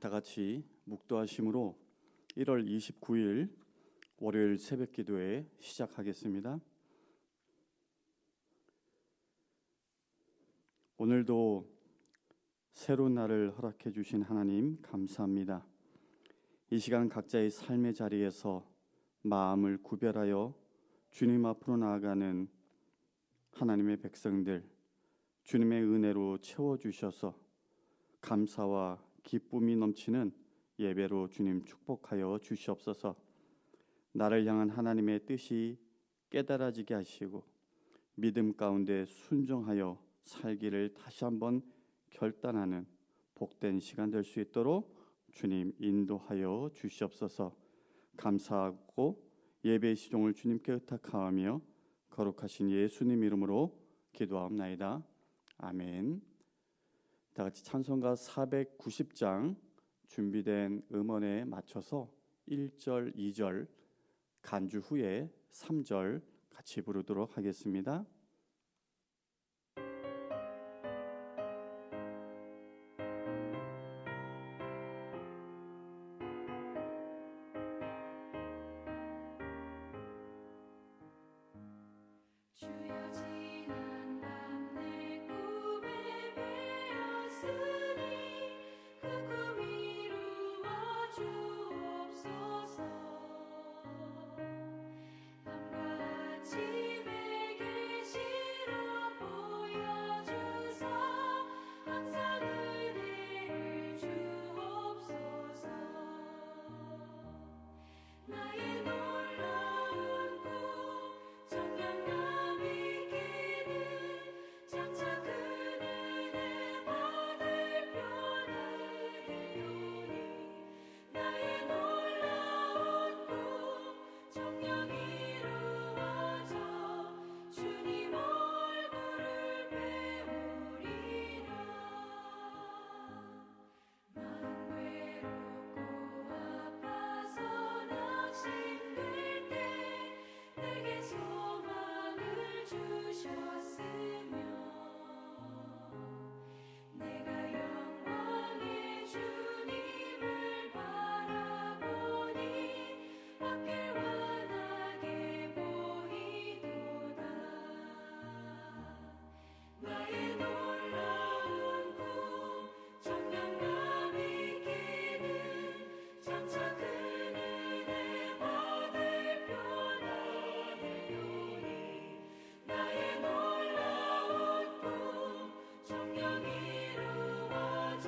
다 같이 묵도하심으로 1월 29일 월요일 새벽 기도회 시작하겠습니다. 오늘도 새로운 날을 허락해 주신 하나님 감사합니다. 이 시간 각자의 삶의 자리에서 마음을 구별하여 주님 앞으로 나아가는 하나님의 백성들, 주님의 은혜로 채워주셔서 감사와 기쁨이 넘치는 예배로 주님 축복하여 주시옵소서. 나를 향한 하나님의 뜻이 깨달아지게 하시고 믿음 가운데 순종하여 살기를 다시 한번 결단하는 복된 시간 될 수 있도록 주님 인도하여 주시옵소서. 감사하고 예배의 시종을 주님께 의탁하며 거룩하신 예수님 이름으로 기도하옵나이다. 아멘. 다 같이 찬송가 490장 준비된 음원에 맞춰서 1절, 2절 간주 후에 3절 같이 부르도록 하겠습니다. 주여 지난 밤 내 꿈에 배었으니 그 꿈 이루어 주옵소서. 밤과 아침의 계시로 보여주사 항상 은혜를 주옵소서. 나의 놀라운 꿈 정녕 남이 기는 장차 큰 은혜 받을 표나되오니 나의 놀라운 꿈 정녕 이루어져 주님 얼굴을 배우리라. 마음 외롭고 아파서 낙심될 때 내게 소망을 주셨으며 내가 영광의 주님을 바라보니 앞길 환하게 보이도다. 나의 놀라운 꿈 정녕 남이 기는 장차 큰 은혜 받을 표나되오니 나의 놀라운 꿈 정녕 이루어져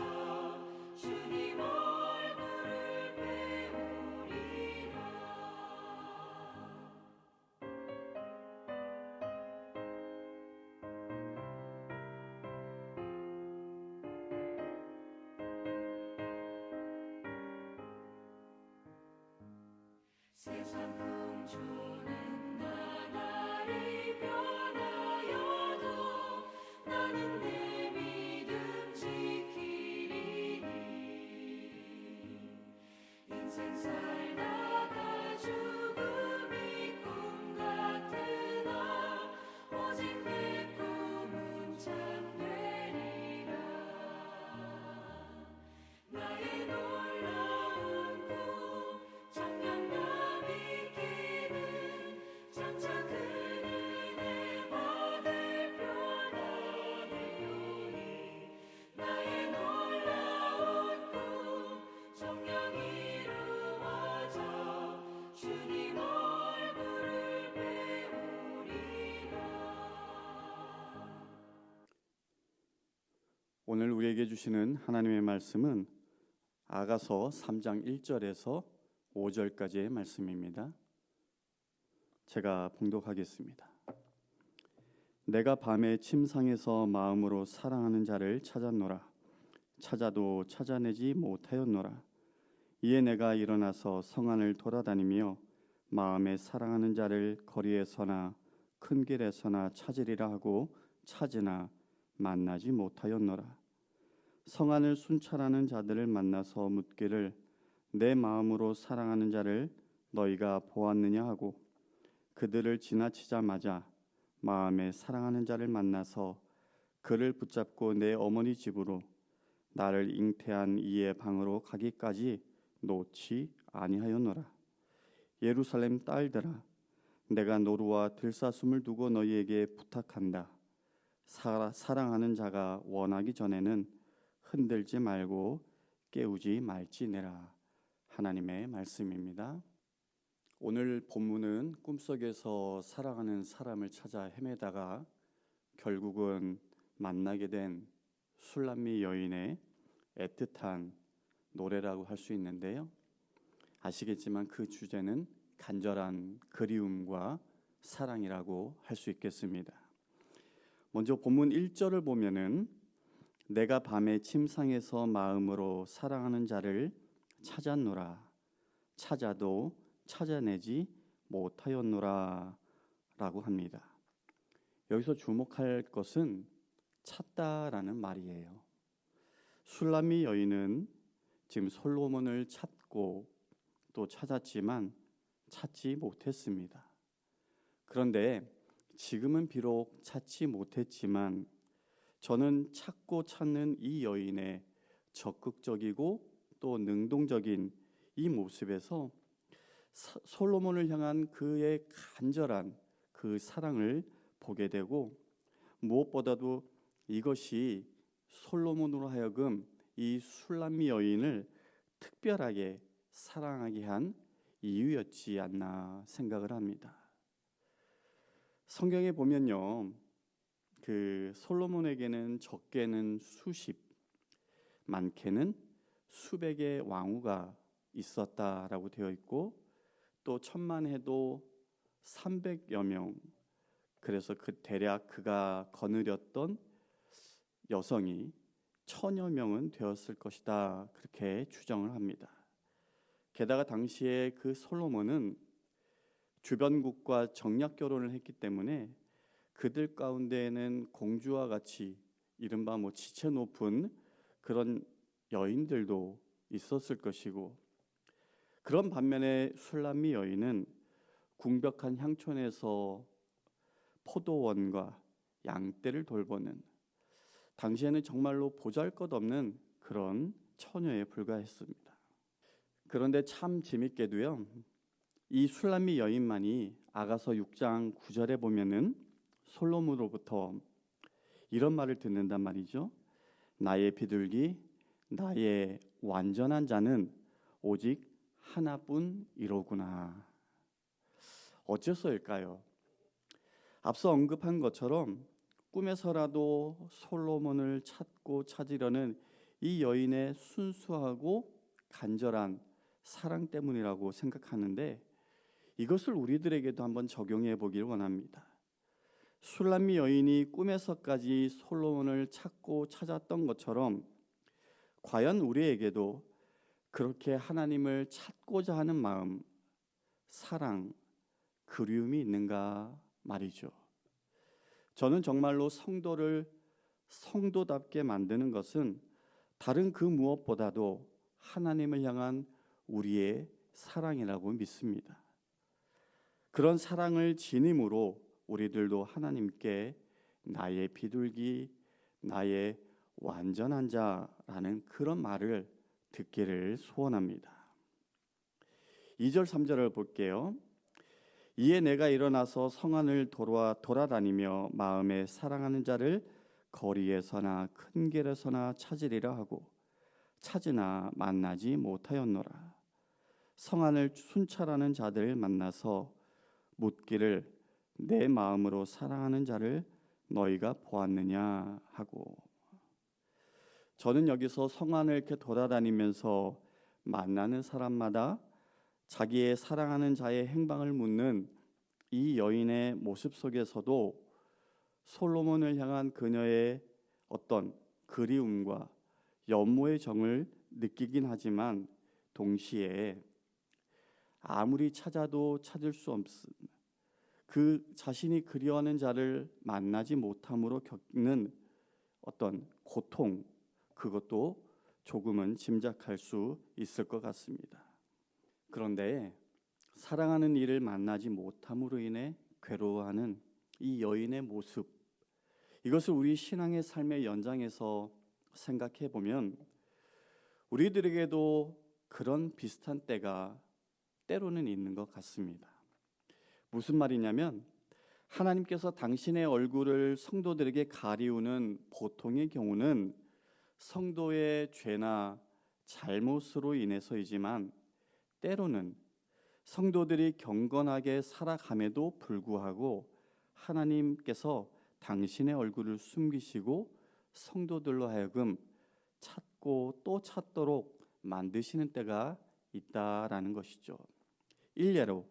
주님 얼굴을 배우리라. 세상 풍조는 나날이 변하여도 나는 내 믿음 지키리니. 인생 살다가 죽음이 꿈 같으나 오직 내 꿈은 참되리라. 나의 놀라운 꿈 정녕 남이 기는 장차 큰 은혜 받을 표나되오니 나의 놀라운 꿈 정녕 이루어져 주님 얼굴을 배우리라. 오늘 우리에게 주시는 하나님의 말씀은 아가서 3장 1절에서 5절까지의 말씀입니다. 제가 봉독하겠습니다. 내가 밤에 침상에서 마음으로 사랑하는 자를 찾았노라. 찾아도 찾아내지 못하였노라. 이에 내가 일어나서 성안을 돌아다니며 마음에 사랑하는 자를 거리에서나 큰 길에서나 찾으리라 하고 찾으나 만나지 못하였노라. 성안을 순찰하는 자들을 만나서 묻기를 내 마음으로 사랑하는 자를 너희가 보았느냐 하고 그들을 지나치자마자 마음에 사랑하는 자를 만나서 그를 붙잡고 내 어머니 집으로 나를 잉태한 이의 방으로 가기까지 놓지 아니하였노라. 예루살렘 딸들아, 내가 노루와 들사슴을 두고 너희에게 부탁한다. 사랑하는 자가 원하기 전에는 흔들지 말고 깨우지 말지니라. 하나님의 말씀입니다. 오늘 본문은 꿈속에서 사랑하는 사람을 찾아 헤매다가 결국은 만나게 된 술람미 여인의 애틋한 노래라고 할 수 있는데요. 아시겠지만 그 주제는 간절한 그리움과 사랑이라고 할 수 있겠습니다. 먼저 본문 1절을 보면은 내가 밤에 침상에서 마음으로 사랑하는 자를 찾았노라. 찾아도 찾아내지 못하였노라 라고 합니다. 여기서 주목할 것은 찾다라는 말이에요. 술람미 여인은 지금 솔로몬을 찾고 또 찾았지만 찾지 못했습니다. 그런데 지금은 비록 찾지 못했지만 저는 찾고 찾는 이 여인의 적극적이고 또 능동적인 이 모습에서 솔로몬을 향한 그의 간절한 그 사랑을 보게 되고, 무엇보다도 이것이 솔로몬으로 하여금 이 술람미 여인을 특별하게 사랑하게 한 이유였지 않나 생각을 합니다. 성경에 보면요, 그 솔로몬에게는 적게는 수십, 많게는 수백의 왕후가 있었다라고 되어 있고, 또 천만해도 300여 명, 그래서 그 대략 그가 거느렸던 여성이 1000여 명은 되었을 것이다, 그렇게 추정을 합니다. 게다가 당시에 그 솔로몬은 주변국과 정략 결혼을 했기 때문에 그들 가운데에는 공주와 같이 이른바 지체 높은 그런 여인들도 있었을 것이고, 그런 반면에 술람미 여인은 궁벽한 향촌에서 포도원과 양떼를 돌보는, 당시에는 정말로 보잘것없는 그런 처녀에 불과했습니다. 그런데 참 재밌게도요, 이 술람미 여인만이 아가서 6장 9절에 보면은 솔로몬으로부터 이런 말을 듣는단 말이죠. 나의 비둘기, 나의 완전한 자는 오직 하나뿐이로구나. 어째서일까요? 앞서 언급한 것처럼 꿈에서라도 솔로몬을 찾고 찾으려는 이 여인의 순수하고 간절한 사랑 때문이라고 생각하는데, 이것을 우리들에게도 한번 적용해 보길 원합니다. 술람미 여인이 꿈에서까지 솔로몬을 찾고 찾았던 것처럼 과연 우리에게도 그렇게 하나님을 찾고자 하는 마음, 사랑, 그리움이 있는가 말이죠. 저는 정말로 성도를 성도답게 만드는 것은 다른 그 무엇보다도 하나님을 향한 우리의 사랑이라고 믿습니다. 그런 사랑을 지님으로 우리들도 하나님께 나의 비둘기, 나의 완전한 자라는 그런 말을 듣기를 소원합니다. 2절 3절을 볼게요. 이에 내가 일어나서 성 안을 돌아다니며 마음에 사랑하는 자를 거리에서나 큰 길에서나 찾으리라 하고 찾으나 만나지 못하였노라. 성 안을 순찰하는 자들을 만나서 묻기를 내 마음으로 사랑하는 자를 너희가 보았느냐 하고. 저는 여기서 성 안을 이렇게 돌아다니면서 만나는 사람마다 자기의 사랑하는 자의 행방을 묻는 이 여인의 모습 속에서도 솔로몬을 향한 그녀의 어떤 그리움과 연모의 정을 느끼긴 하지만, 동시에 아무리 찾아도 찾을 수 없는 그 자신이 그리워하는 자를 만나지 못함으로 겪는 어떤 고통, 그것도 조금은 짐작할 수 있을 것 같습니다. 그런데 사랑하는 이를 만나지 못함으로 인해 괴로워하는 이 여인의 모습, 이것을 우리 신앙의 삶의 연장에서 생각해 보면 우리들에게도 그런 비슷한 때가 때로는 있는 것 같습니다. 무슨 말이냐면 하나님께서 당신의 얼굴을 성도들에게 가리우는 보통의 경우는 성도의 죄나 잘못으로 인해서이지만 때로는 성도들이 경건하게 살아감에도 불구하고 하나님께서 당신의 얼굴을 숨기시고 성도들로 하여금 찾고 또 찾도록 만드시는 때가 있다라는 것이죠. 일례로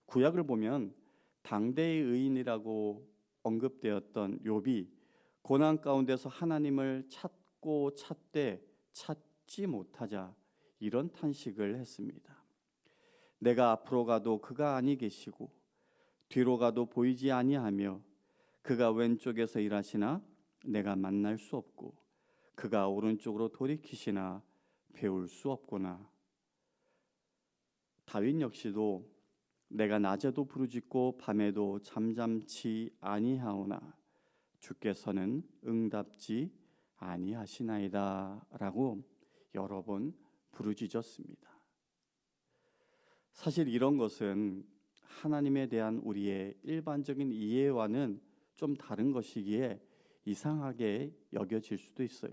구약을 보면 당대의 의인이라고 언급되었던 욥이 고난 가운데서 하나님을 찾고 찾되 찾지 못하자 이런 탄식을 했습니다. 내가 앞으로 가도 그가 아니 계시고 뒤로 가도 보이지 아니하며 그가 왼쪽에서 일하시나 내가 만날 수 없고 그가 오른쪽으로 돌이키시나 배울 수 없구나. 다윗 역시도 내가 낮에도 부르짖고 밤에도 잠잠치 아니하오나 주께서는 응답지 아니하시나이다 라고 여러 번 부르짖었습니다. 사실 이런 것은 하나님에 대한 우리의 일반적인 이해와는 좀 다른 것이기에 이상하게 여겨질 수도 있어요.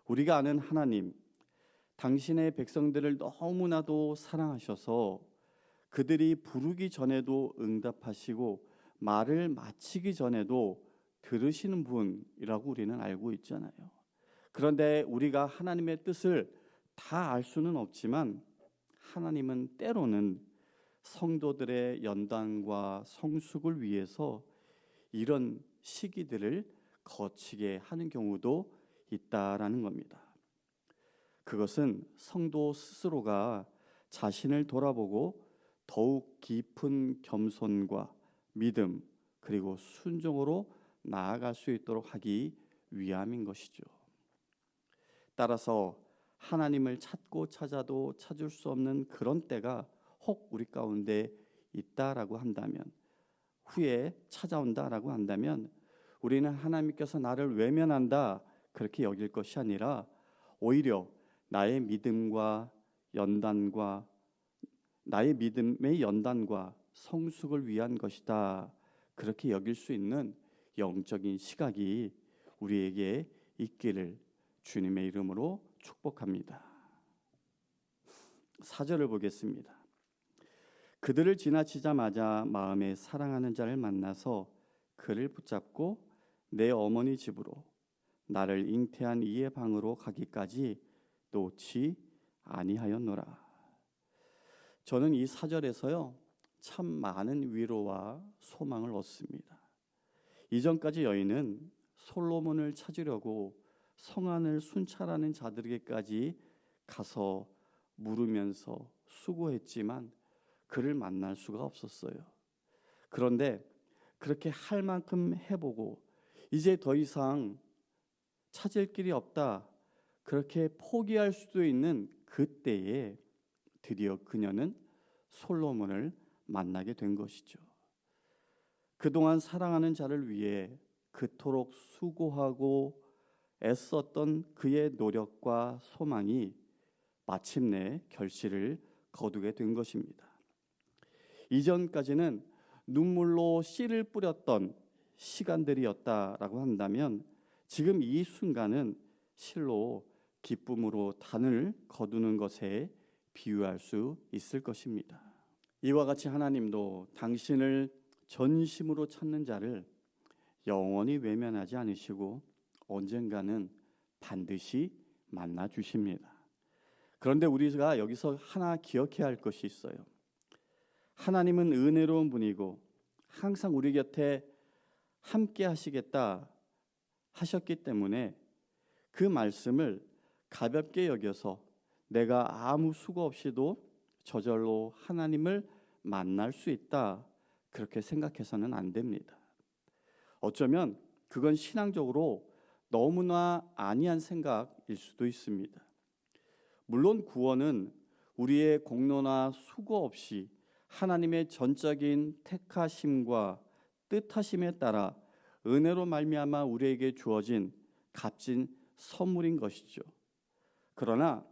우리가 아는 하나님, 당신의 백성들을 너무나도 사랑하셔서 그들이 부르기 전에도 응답하시고 말을 마치기 전에도 들으시는 분이라고 우리는 알고 있잖아요. 그런데 우리가 하나님의 뜻을 다 알 수는 없지만 하나님은 때로는 성도들의 연단과 성숙을 위해서 이런 시기들을 거치게 하는 경우도 있다라는 겁니다. 그것은 성도 스스로가 자신을 돌아보고 더욱 깊은 겸손과 믿음 그리고 순종으로 나아갈 수 있도록 하기 위함인 것이죠. 따라서 하나님을 찾고 찾아도 찾을 수 없는 그런 때가 혹 우리 가운데 있다라고 한다면, 후에 찾아온다라고 한다면 우리는 하나님께서 나를 외면한다 그렇게 여길 것이 아니라 오히려 나의 믿음의 연단과 성숙을 위한 것이다 그렇게 여길 수 있는 영적인 시각이 우리에게 있기를 주님의 이름으로 축복합니다. 4절을 보겠습니다. 그들을 지나치자마자 마음에 사랑하는 자를 만나서 그를 붙잡고 내 어머니 집으로 나를 잉태한 이의 방으로 가기까지 놓지 아니하였노라. 저는 이 4절에서요 참 많은 위로와 소망을 얻습니다. 이전까지 여인은 솔로몬을 찾으려고 성안을 순찰하는 자들에게까지 가서 물으면서 수고했지만 그를 만날 수가 없었어요. 그런데 그렇게 할 만큼 해보고 이제 더 이상 찾을 길이 없다 그렇게 포기할 수도 있는 그때에 드디어 그녀는 솔로몬을 만나게 된 것이죠. 그동안 사랑하는 자를 위해 그토록 수고하고 애썼던 그의 노력과 소망이 마침내 결실을 거두게 된 것입니다. 이전까지는 눈물로 씨를 뿌렸던 시간들이었다라고 한다면 지금 이 순간은 실로 기쁨으로 단을 거두는 것에 비유할 수 있을 것입니다. 이와 같이 하나님도 당신을 전심으로 찾는 자를 영원히 외면하지 않으시고 언젠가는 반드시 만나 주십니다. 그런데 우리가 여기서 하나 기억해야 할 것이 있어요. 하나님은 은혜로운 분이고 항상 우리 곁에 함께 하시겠다 하셨기 때문에 그 말씀을 가볍게 여겨서 내가 아무 수고 없이도 저절로 하나님을 만날 수 있다 그렇게 생각해서는 안 됩니다. 어쩌면 그건 신앙적으로 너무나 아니한 생각일 수도 있습니다. 물론 구원은 우리의 공로나 수고 없이 하나님의 전적인 택하심과 뜻하심에 따라 은혜로 말미암아 우리에게 주어진 값진 선물인 것이죠. 그러나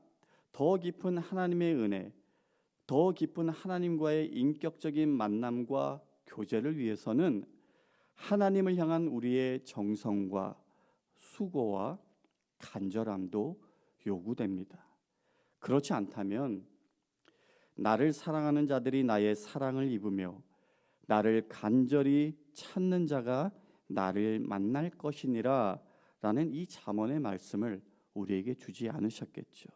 더 깊은 하나님의 은혜, 더 깊은 하나님과의 인격적인 만남과 교제를 위해서는 하나님을 향한 우리의 정성과 수고와 간절함도 요구됩니다. 그렇지 않다면 나를 사랑하는 자들이 나의 사랑을 입으며 나를 간절히 찾는 자가 나를 만날 것이니라 라는 이 잠언의 말씀을 우리에게 주지 않으셨겠죠.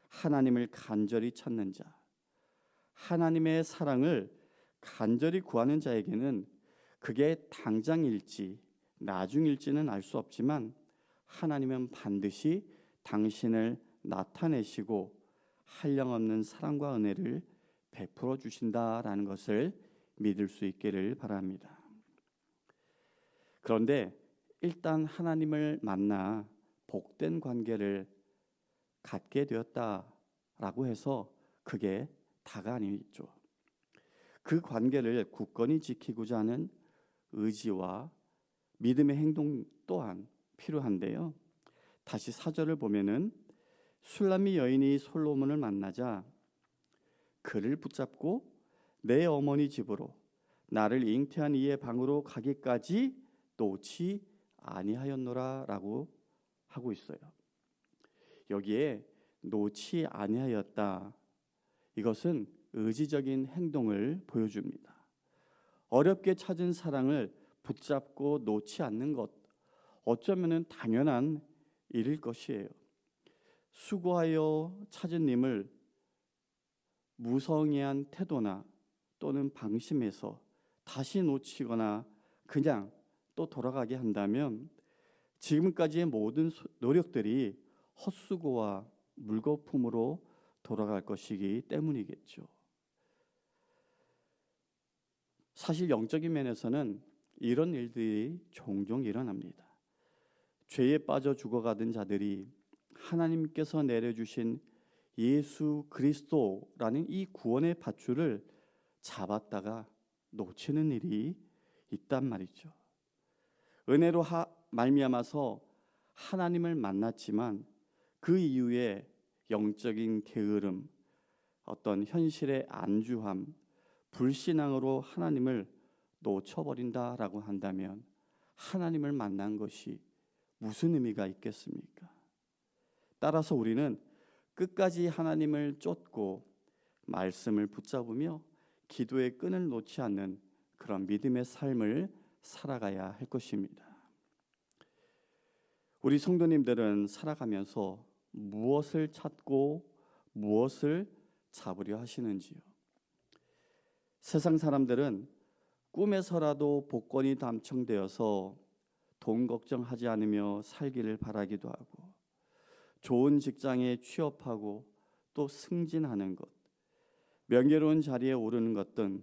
하나님을 간절히 찾는 자, 하나님의 사랑을 간절히 구하는 자에게는 그게 당장일지 나중일지는 알 수 없지만 하나님은 반드시 당신을 나타내시고 한량없는 사랑과 은혜를 베풀어 주신다라는 것을 믿을 수 있기를 바랍니다. 그런데 일단 하나님을 만나 복된 관계를 갖게 되었다라고 해서 그게 다가 아니죠. 그 관계를 굳건히 지키고자 하는 의지와 믿음의 행동 또한 필요한데요. 다시 4절을 보면은 술람미 여인이 솔로몬을 만나자 그를 붙잡고 내 어머니 집으로 나를 잉태한 이의 방으로 가기까지 놓지 아니하였노라라고 하고 있어요. 여기에 놓지 아니하였다. 이것은 의지적인 행동을 보여줍니다. 어렵게 찾은 사랑을 붙잡고 놓지 않는 것, 어쩌면은 당연한 일일 것이에요. 수고하여 찾은 님을 무성의한 태도나 또는 방심해서 다시 놓치거나 그냥 또 돌아가게 한다면 지금까지의 모든 노력들이 헛수고와 물거품으로 돌아갈 것이기 때문이겠죠. 사실 영적인 면에서는 이런 일들이 종종 일어납니다. 죄에 빠져 죽어가던 자들이 하나님께서 내려주신 예수 그리스도라는 이 구원의 밧줄을 잡았다가 놓치는 일이 있단 말이죠. 은혜로 말미암아서 하나님을 만났지만 그 이후에 영적인 게으름, 어떤 현실의 안주함, 불신앙으로 하나님을 놓쳐버린다라고 한다면 하나님을 만난 것이 무슨 의미가 있겠습니까? 따라서 우리는 끝까지 하나님을 쫓고 말씀을 붙잡으며 기도의 끈을 놓지 않는 그런 믿음의 삶을 살아가야 할 것입니다. 우리 성도님들은 살아가면서 무엇을 찾고 무엇을 잡으려 하시는지요? 세상 사람들은 꿈에서라도 복권이 당첨되어서 돈 걱정하지 않으며 살기를 바라기도 하고 좋은 직장에 취업하고 또 승진하는 것, 명예로운 자리에 오르는 것 등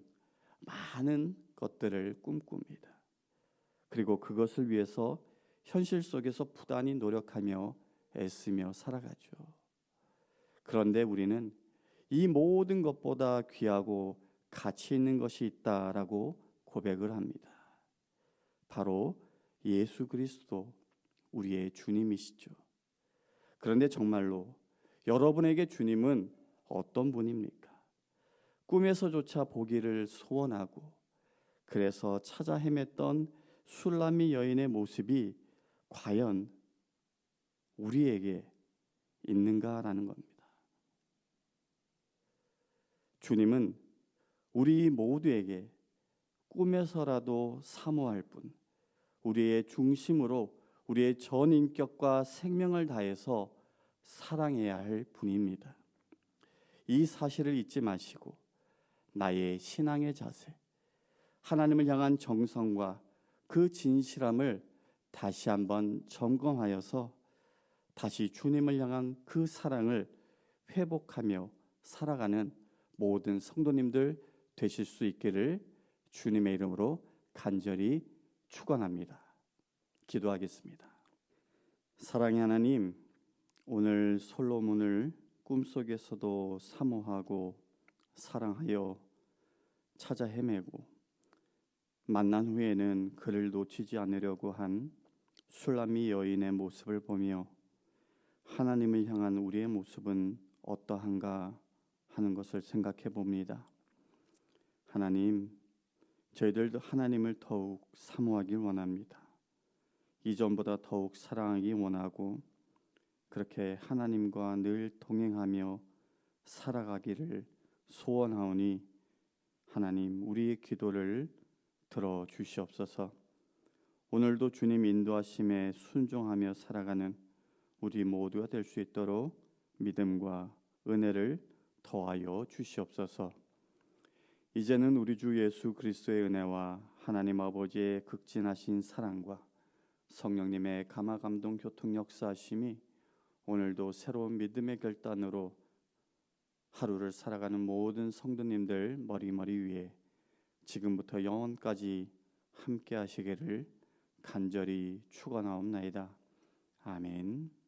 많은 것들을 꿈꿉니다. 그리고 그것을 위해서 현실 속에서 부단히 노력하며 애쓰며 살아가죠. 그런데 우리는 이 모든 것보다 귀하고 가치 있는 것이 있다라고 고백을 합니다. 바로 예수 그리스도, 우리의 주님이시죠. 그런데 정말로 여러분에게 주님은 어떤 분입니까? 꿈에서조차 보기를 소원하고 그래서 찾아 헤맸던 술람미 여인의 모습이 과연 우리에게 있는가라는 겁니다. 주님은 우리 모두에게 꿈에서라도 사모할 분, 우리의 중심으로 우리의 전 인격과 생명을 다해서 사랑해야 할 분입니다. 이 사실을 잊지 마시고 나의 신앙의 자세, 하나님을 향한 정성과 그 진실함을 다시 한번 점검하여서 다시 주님을 향한 그 사랑을 회복하며 살아가는 모든 성도님들 되실 수 있기를 주님의 이름으로 간절히 축원합니다. 기도하겠습니다. 사랑의 하나님, 오늘 솔로몬을 꿈속에서도 사모하고 사랑하여 찾아 헤매고 만난 후에는 그를 놓치지 않으려고 한 술람미 여인의 모습을 보며 하나님을 향한 우리의 모습은 어떠한가 하는 것을 생각해 봅니다. 하나님, 저희들도 하나님을 더욱 사모하길 원합니다. 이전보다 더욱 사랑하기 원하고 그렇게 하나님과 늘 동행하며 살아가기를 소원하오니 하나님, 우리의 기도를 들어주시옵소서. 오늘도 주님 인도하심에 순종하며 살아가는 우리 모두가 될 수 있도록 믿음과 은혜를 더하여 주시옵소서. 이제는 우리 주 예수 그리스도의 은혜와 하나님 아버지의 극진하신 사랑과 성령님의 감화감동 교통 역사하심이 오늘도 새로운 믿음의 결단으로 하루를 살아가는 모든 성도님들 머리머리 위에 지금부터 영원까지 함께 하시기를 간절히 축원하옵나이다. 아멘.